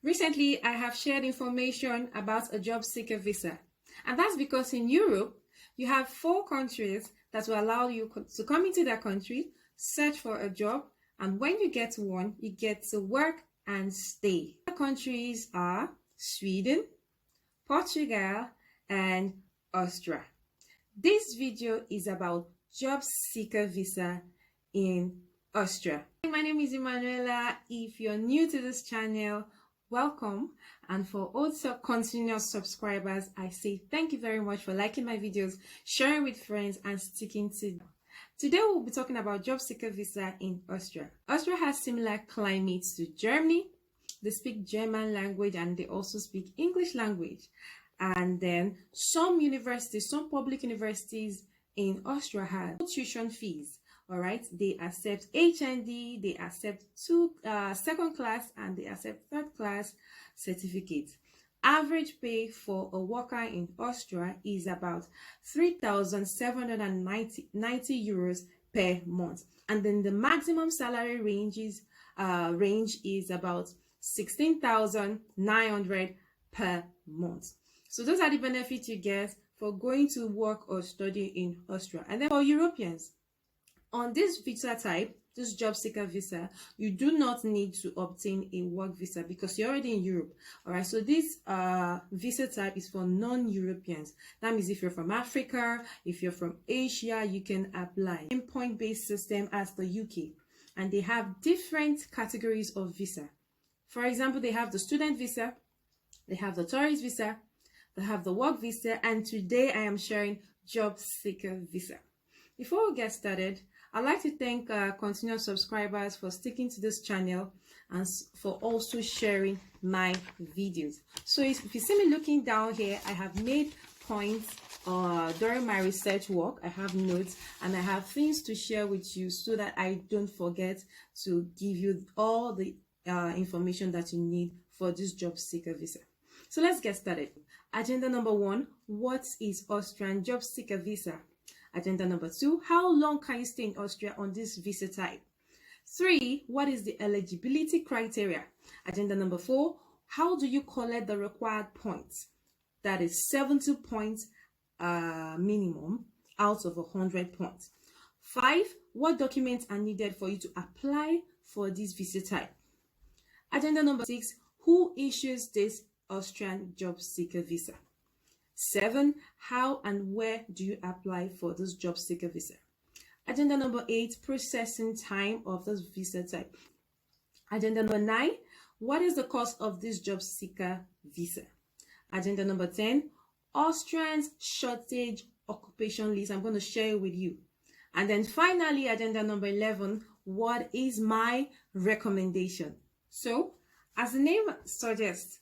Recently, I have shared information about a job seeker visa, and that's because in Europe, you have 4 countries that will allow you to come into that country, search for a job, and when you get one, you get to work and stay. The countries are Sweden, Portugal, and Austria. This video is about job seeker visa in Austria. My name is Emanuela. If you're new to this channel, welcome, and for also continuous subscribers, I say thank you very much for liking my videos, sharing with friends, and sticking to them. Today we'll be talking about job seeker visa in Austria. Austria has similar climates to Germany. They speak German language and they also speak English language. And then some public universities in Austria have tuition fees. All right, they accept HND, they accept second class, and they accept third class certificates. Average pay for a worker in Austria is about 3,790 euros per month, and then the maximum salary range is about 16,900 per month. So those are the benefits you get for going to work or study in Austria. And then for Europeans, on this visa type, this job seeker visa, you do not need to obtain a work visa because you're already in Europe. All right, so this visa type is for non-Europeans. That means if you're from Africa, if you're from Asia, you can apply. In point-based system as the UK, and they have different categories of visa. For example, they have the student visa, they have the tourist visa, they have the work visa, and today I am sharing job seeker visa. Before we get started, I'd like to thank continuous subscribers for sticking to this channel and for also sharing my videos. So if you see me looking down here, I have made points during my research work. I have notes and I have things to share with you so that I don't forget to give you all the information that you need for this job seeker visa. So let's get started. Agenda number 1, what is Austrian job seeker visa? Agenda number 2, how long can you stay in Austria on this visa type? 3, what is the eligibility criteria? Agenda number 4, how do you collect the required points? That is 70 points minimum out of 100 points. 5, what documents are needed for you to apply for this visa type? Agenda number 6, who issues this Austrian job seeker visa? 7, how and where do you apply for this job seeker visa? Agenda number 8, processing time of this visa type. Agenda number 9, what is the cost of this job seeker visa? Agenda number 10, Austrians shortage occupation list. I'm going to share it with you. And then finally, agenda number 11, what is my recommendation? So, as the name suggests,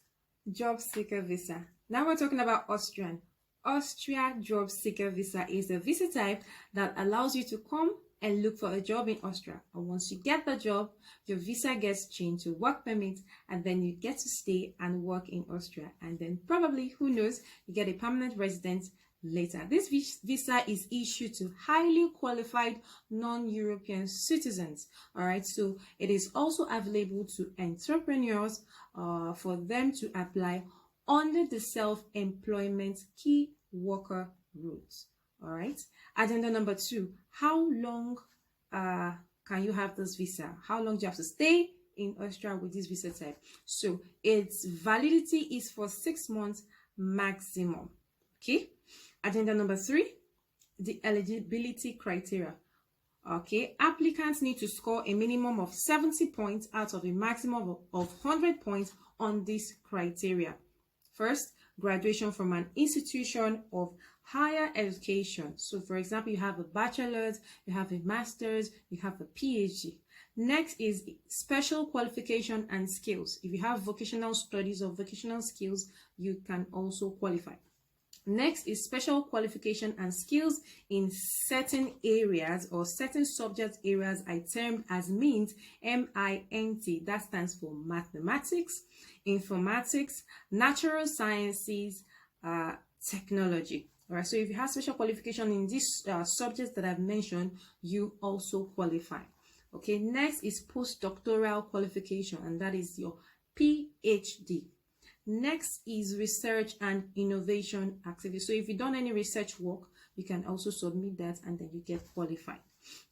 job seeker visa. Now we're talking about Austrian. Austria Job Seeker visa is a visa type that allows you to come and look for a job in Austria. And once you get the job, your visa gets changed to work permit, and then you get to stay and work in Austria. And then probably, who knows, you get a permanent residence later. This visa is issued to highly qualified non-European citizens. All right, so it is also available to entrepreneurs for them to apply under the self-employment key worker rules. All right, agenda number 2, how long can you have this visa? How long do you have to stay in Austria with this visa type? So its validity is for 6 months maximum. Okay, agenda number 3, the eligibility criteria. Okay, applicants need to score a minimum of 70 points out of a maximum of 100 points on this criteria. First, graduation from an institution of higher education. So for example, you have a bachelor's, you have a master's, you have a PhD. Next is special qualification and skills. If you have vocational studies or vocational skills, you can also qualify. Next is special qualification and skills in certain areas or certain subject areas I termed as MINT, M-I-N-T. That stands for mathematics, informatics, natural sciences, technology. All right, so if you have special qualification in these subjects that I've mentioned, you also qualify. Okay, next is postdoctoral qualification, and that is your PhD. Next is research and innovation activity. So if you've done any research work, you can also submit that and then you get qualified.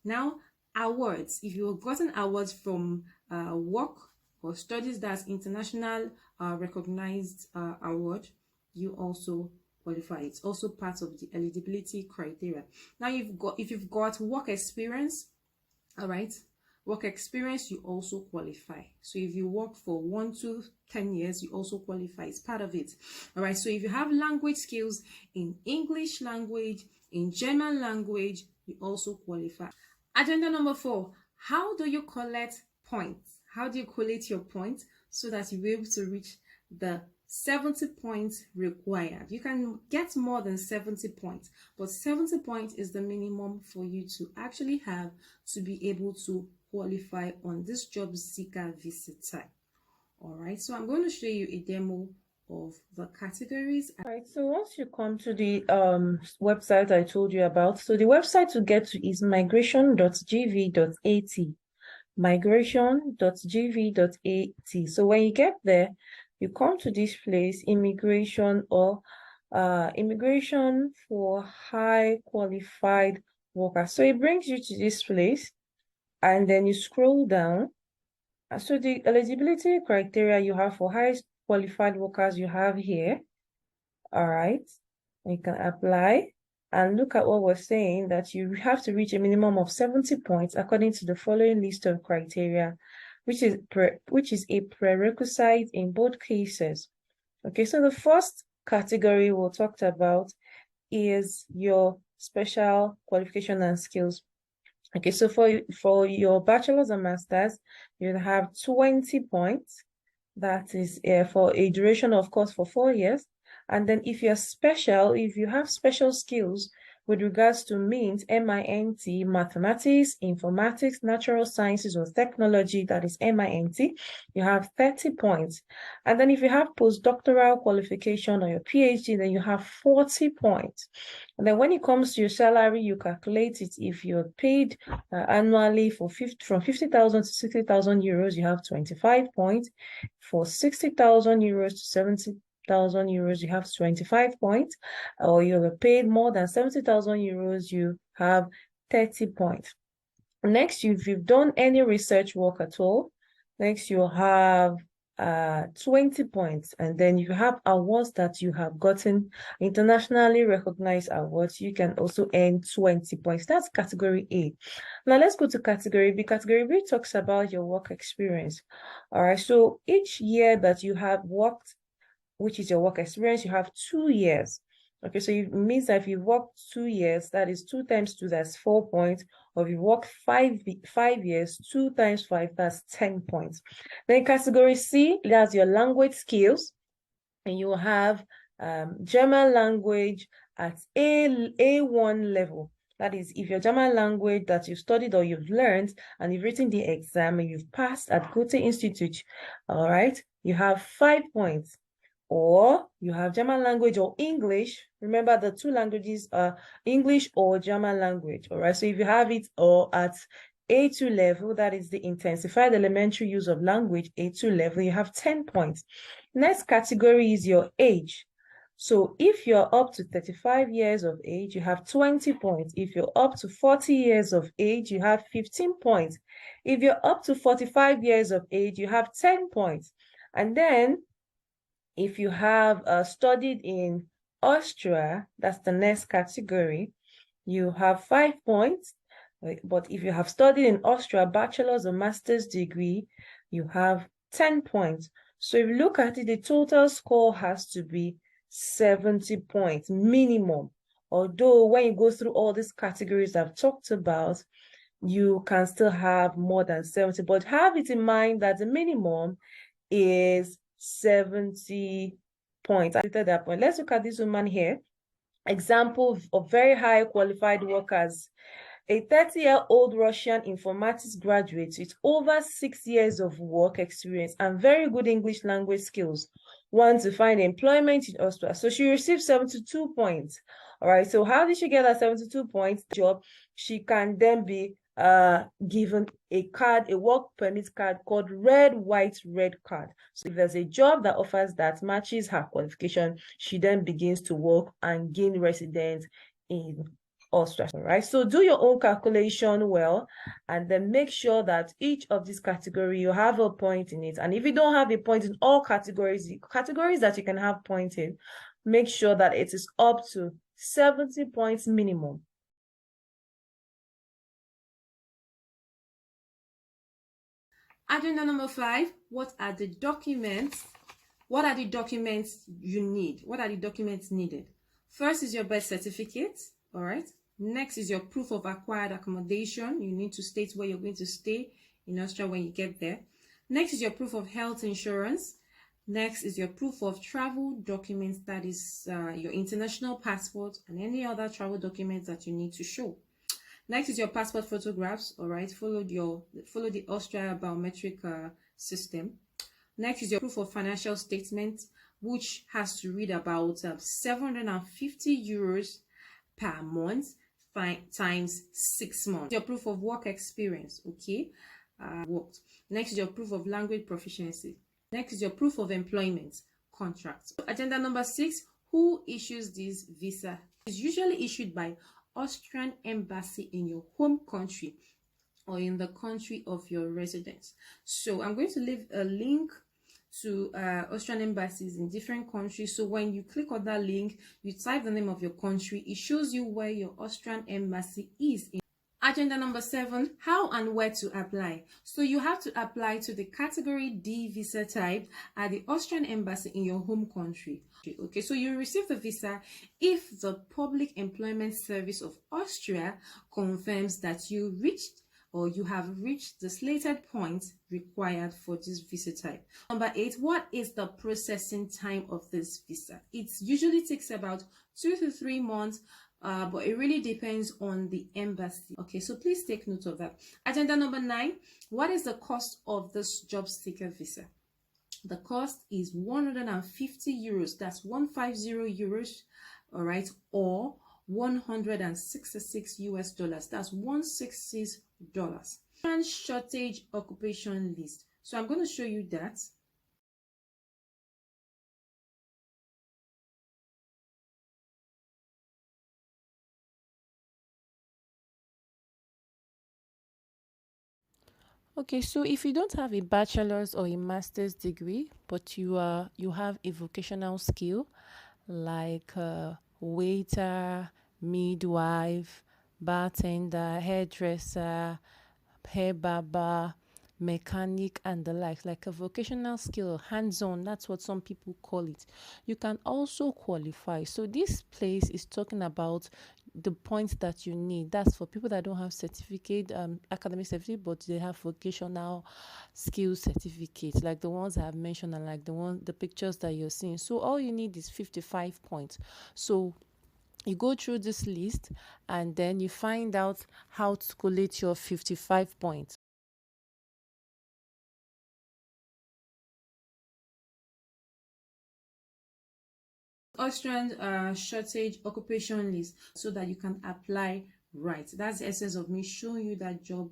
Now, awards. If you've gotten awards from work or studies, that's international recognized award, you also qualify. It's also part of the eligibility criteria. Now, if you've got work experience, all right, work experience, you also qualify. So if you work for 1 to 10 years, you also qualify. It's part of it. All right. So if you have language skills in English language, in German language, you also qualify. Agenda number 4, how do you collect points? How do you collect your points so that you'll be able to reach the 70 points required? You can get more than 70 points, but 70 points is the minimum for you to actually have to be able to qualify on this job seeker visa type. All right, so I'm going to show you a demo of the categories. All right, so once you come to the website I told you about, so the website to get to is migration.gv.at. migration.gv.at. So when you get there, you come to this place, immigration or immigration for high qualified workers. So it brings you to this place and then you scroll down. So the eligibility criteria you have for high qualified workers you have here. All right, you can apply and look at what we're saying, that you have to reach a minimum of 70 points according to the following list of criteria, which is a prerequisite in both cases. Okay, so the first category we'll talk about is your special qualification and skills. Okay, so for your bachelor's and master's, you'll have 20 points. That is for a duration, of course, for 4 years. And then if you're special, if you have special skills with regards to MINT, M-I-N-T, mathematics, informatics, natural sciences, or technology, that is MINT, you have 30 points. And then if you have postdoctoral qualification or your PhD, then you have 40 points. And then when it comes to your salary, you calculate it. If you're paid annually from 50,000 to 60,000 euros, you have 25 points. For 60,000 euros to 70,000 euros, you have 25 points. Or you're paid more than 70,000 euros, you have 30 points. Next, if you've done any research work at all, next you have 20 points. And then you have awards that you have gotten, internationally recognized awards, you can also earn 20 points. That's category A. Now let's go to category B. Category B talks about your work experience. All right, so each year that you have worked, which is your work experience, you have 2 years. Okay, so it means that if you worked 2 years, that is 2 times 2, that's 4 points. Or if you work 5 years, 2 times 5, that's 10 points. Then category C, that's your language skills. And you have German language at A1 level. That is, if your German language that you've studied or you've learned and you've written the exam and you've passed at Goethe Institute, all right, you have 5 points. Or you have German language or English. Remember, the 2 languages are English or German language. All right. So if you have it or at A2 level, that is the intensified elementary use of language, A2 level, you have 10 points. Next category is your age. So if you're up to 35 years of age, you have 20 points. If you're up to 40 years of age, you have 15 points. If you're up to 45 years of age, you have 10 points. And then if you have studied in Austria, that's the next category, you have 5 points. But if you have studied in Austria, bachelor's or master's degree, you have 10 points. So if you look at it, the total score has to be 70 points minimum. Although when you go through all these categories I've talked about, you can still have more than 70. But have it in mind that the minimum is 70 points. At that point, let's look at this woman here. Example of very high qualified workers. A 30-year-old Russian informatics graduate with over 6 years of work experience and very good English language skills wants to find employment in Austria. So she received 72 points. All right, so how did she get that 72 points job? She can then be given a card, a work permit card called red, white, red card. So if there's a job that offers that matches her qualification, she then begins to work and gain residence in Austria. All right. So do your own calculation well, and then make sure that each of these categories you have a point in it. And if you don't have a point in all categories that you can have points in, make sure that it is up to 70 points minimum. Agenda number 5, what are the documents? What are the documents you need? What are the documents needed? First is your birth certificate, all right? Next is your proof of acquired accommodation. You need to state where you're going to stay in Austria when you get there. Next is your proof of health insurance. Next is your proof of travel documents, that is your international passport and any other travel documents that you need to show. Next is your passport photographs, all right? Follow the Austria biometric system. Next is your proof of financial statement, which has to read about 750 euros per month times 6 months. Your proof of work experience, okay? Worked. Next is your proof of language proficiency. Next is your proof of employment contract. Agenda number 6, who issues this visa? It's usually issued by Austrian embassy in your home country or in the country of your residence. So I'm going to leave a link to Austrian embassies in different countries. So when you click on that link, you type the name of your country, it shows you where your Austrian embassy is. Agenda number 7, how and where to apply. So you have to apply to the category D visa type at the Austrian embassy in your home country. Okay, so you receive the visa if the Public Employment Service of Austria confirms that you reached or you have reached the slated points required for this visa type. Number 8, what is the processing time of this visa? It usually takes about 2 to 3 months, but it really depends on the embassy. Okay, so please take note of that. Agenda number 9, what is the cost of this job seeker visa? The cost is 150 euros. That's 150 euros, all right, or 166 US dollars. That's $166. And shortage occupation list. So I'm going to show you that. Okay, so if you don't have a bachelor's or a master's degree, but you have a vocational skill like waiter, midwife, bartender, hairdresser, hair barber, mechanic, and the like a vocational skill, hands-on, that's what some people call it, you can also qualify. So this place is talking about the points that you need. That's for people that don't have certificate, academic certificate, but they have vocational skill certificates, like the ones I have mentioned and like the pictures that you're seeing. So all you need is 55 points. So you go through this list and then you find out how to collate your 55 points. Austrian shortage occupation list so that you can apply right. That's the essence of me showing you that job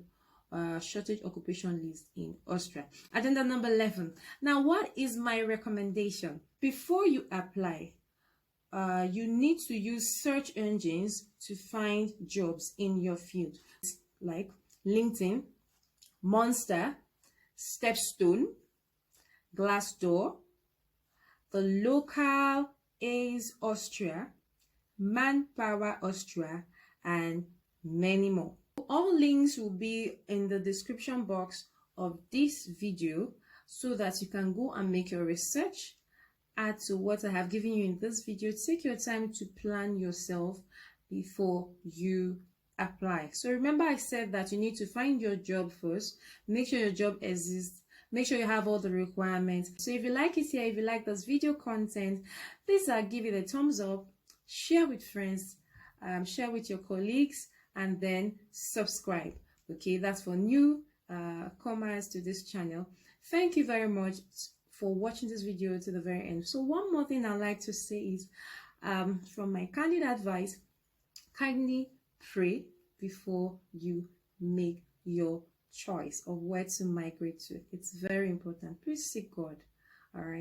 shortage occupation list in Austria. Agenda number 11. Now, what is my recommendation? Before you apply, you need to use search engines to find jobs in your field, like LinkedIn, Monster, Stepstone, Glassdoor, the local Ace Austria, Manpower Austria, and many more. All links will be in the description box of this video so that you can go and make your research. Add to what I have given you in this video. Take your time to plan yourself before you apply. So remember, I said that you need to find your job first, make sure your job exists, make sure you have all the requirements. So if you like it here, if you like this video content, please give it a thumbs up, share with friends, share with your colleagues, and then subscribe. Okay, that's for new comers to this channel. Thank you very much for watching this video to the very end. So one more thing I'd like to say is, from my candid advice, kindly pray before you make your choice of where to migrate to. It's very important. Please seek God. All right.